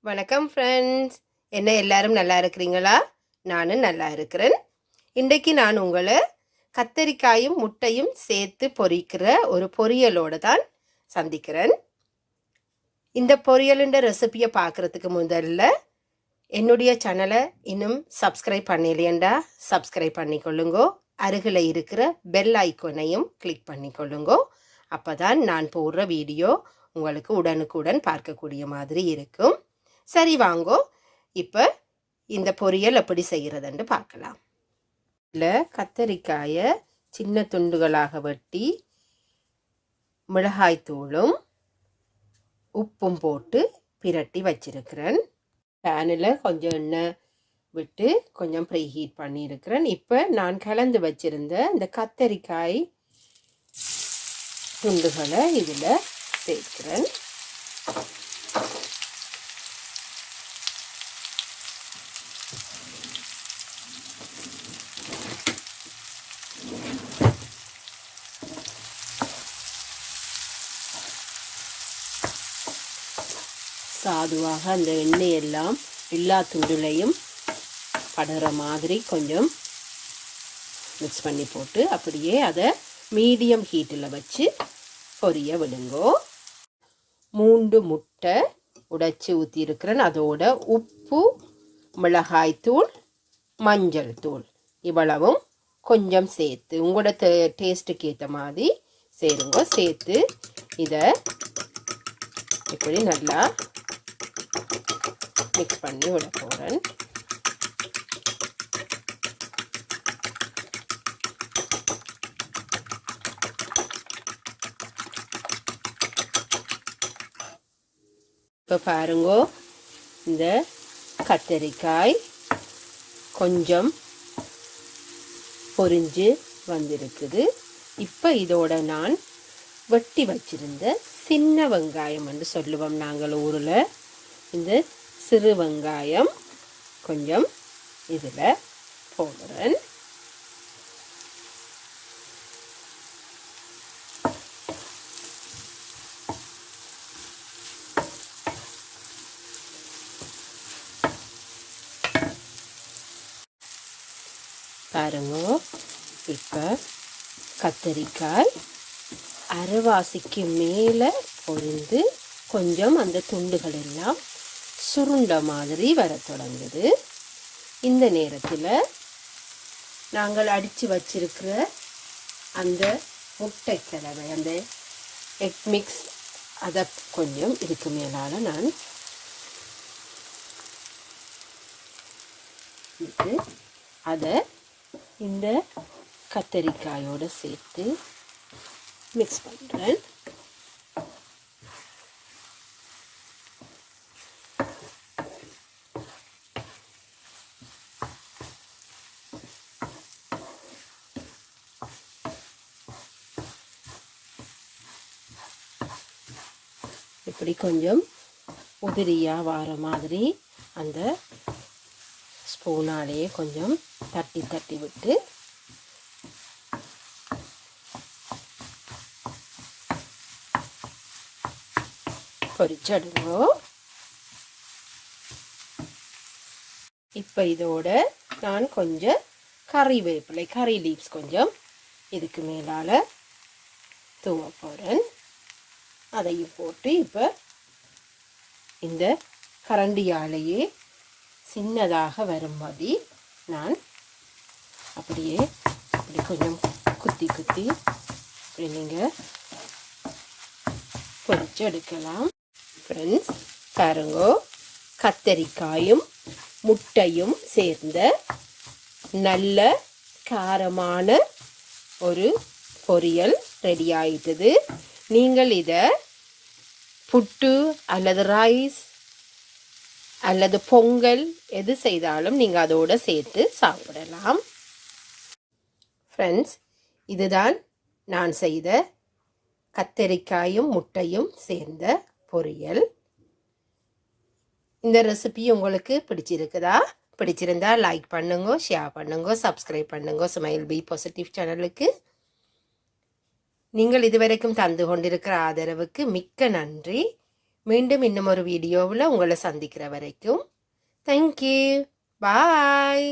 வணக்கம் ஃப்ரெண்ட்ஸ். என்ன எல்லாரும் நல்லா இருக்கிறீங்களா? நானும் நல்லா இருக்கிறேன். இன்றைக்கு நான் உங்களை கத்தரிக்காயும் முட்டையும் சேர்த்து பொரிக்கிற ஒரு பொரியலோடு தான் சந்திக்கிறேன். இந்த பொரியலுன்ற ரெசிபியை பார்க்குறதுக்கு முதல்ல என்னுடைய சேனலை இன்னும் சப்ஸ்கிரைப் பண்ணலையேண்டா சப்ஸ்கிரைப் பண்ணிக்கொள்ளுங்கோ. அருகில் இருக்கிற பெல் ஐக்கோனையும் கிளிக் பண்ணிக்கொள்ளுங்கோ. அப்போ தான் நான் போடுற வீடியோ உங்களுக்கு உடனுக்குடன் பார்க்கக்கூடிய மாதிரி இருக்கும். சரி, வாங்கோ இப்போ இந்த பொரியல் எப்படி செய்கிறதுன்னு பார்க்கலாம். இல்லை, கத்தரிக்காயை சின்ன துண்டுகளாக வெட்டி மிளகாய்த்தூளும் உப்பும் போட்டு பிரட்டி வச்சிருக்கிறேன். பேனில் கொஞ்சம் எண்ணெய் விட்டு கொஞ்சம் ப்ரீ ஹீட் பண்ணியிருக்கிறேன். இப்போ நான் கலந்து வச்சிருந்த இந்த கத்தரிக்காய் துண்டுகளை இதில் சேர்க்கிறேன். சாதுவாக அந்த எண்ணெயெல்லாம் எல்லா துண்டுலையும் படுற மாதிரி கொஞ்சம் மிக்ஸ் பண்ணி போட்டு அப்படியே அதை மீடியம் ஹீட்டில் வச்சு பொரிய விடுங்கோ. 3 முட்டை உடைச்சி ஊற்றிருக்கிறேன். அதோட உப்பு, மிளகாய்த்தூள், மஞ்சள் தூள் இவ்வளவும் கொஞ்சம் சேர்த்து உங்களோட டேஸ்ட்டுக்கு ஏற்ற மாதிரி சேருங்க. சேர்த்து இதை இப்படி நல்லா மிக்ஸ் பண்ணி விட போகிறேன். இப்போ பாருங்க, இந்த கத்தரிக்காய் கொஞ்சம் பொரிஞ்சு வந்திருக்குது. இப்போ இதோட நான் வெட்டி வச்சிருந்த சின்ன வெங்காயம் என்று சொல்லுவோம் நாங்கள் ஊரில், இந்த சிறு வெங்காயம் கொஞ்சம் இதில் போடுறேன். பாருங்க, இப்போ கத்தரிக்காய் அரைவாசிக்கு மேலே பொரிந்து கொஞ்சம் அந்த துண்டுகள் எல்லாம் சுருண்ட மாதிரி வர தொடங்குது. இந்த நேரத்தில் நாங்கள் அடித்து வச்சிருக்கிற அந்த முட்டை கலவை, அந்த எக் மிக்ஸ், அதை கொஞ்சம் இதுக்கு மேலால் நான் அதை இந்த கத்தரிக்காயோடு சேர்த்து மிக்ஸ் பண்ணுறேன். இப்படி கொஞ்சம் உதிரியாக வர மாதிரி அந்த ஸ்பூனாலேயே கொஞ்சம் தட்டி தட்டி விட்டு பொரிச்செடுங்க. இப்போ இதோட நான் கொஞ்சம் கறிவேப்பிலை, கறி லீவ்ஸ் கொஞ்சம் இதுக்கு மேலால் தூவ போகிறேன். அதையும் போட்டு இப்போ இந்த கரண்டியாலேயே சின்னதாக வரும்படி நான் அப்படியே இப்படி கொஞ்சம் குத்தி குத்தி இப்படி நீங்கள் பொரிச்சு எடுக்கலாம். ஃப்ரெண்ட்ஸ், பாருங்கோ, கத்தரிக்காயும் முட்டையும் சேர்ந்த நல்ல காரமான ஒரு பொரியல் ரெடி ஆயிட்டது. நீங்கள் இதை புட்டு அல்லது ரைஸ் அல்லது பொங்கல் எது செய்தாலும் நீங்கள் அதோடு சேர்த்து சாப்பிடலாம். ஃப்ரெண்ட்ஸ், இதுதான் நான் செய்த கத்தரிக்காயும் முட்டையும் சேர்ந்த பொரியல். இந்த ரெசிபி உங்களுக்கு பிடிச்சிருக்குதா? பிடிச்சிருந்தா லைக் பண்ணுங்க, ஷேர் பண்ணுங்க, சப்ஸ்கிரைப் பண்ணுங்க ஸ்மைல் பி பாசிட்டிவ் சேனலுக்கு. நீங்கள் இதுவரைக்கும் தந்து கொண்டிருக்கிற ஆதரவுக்கு மிக்க நன்றி. மீண்டும் இன்னும் ஒரு வீடியோவில் உங்களை சந்திக்கிற வரைக்கும் தேங்க்யூ பாய்.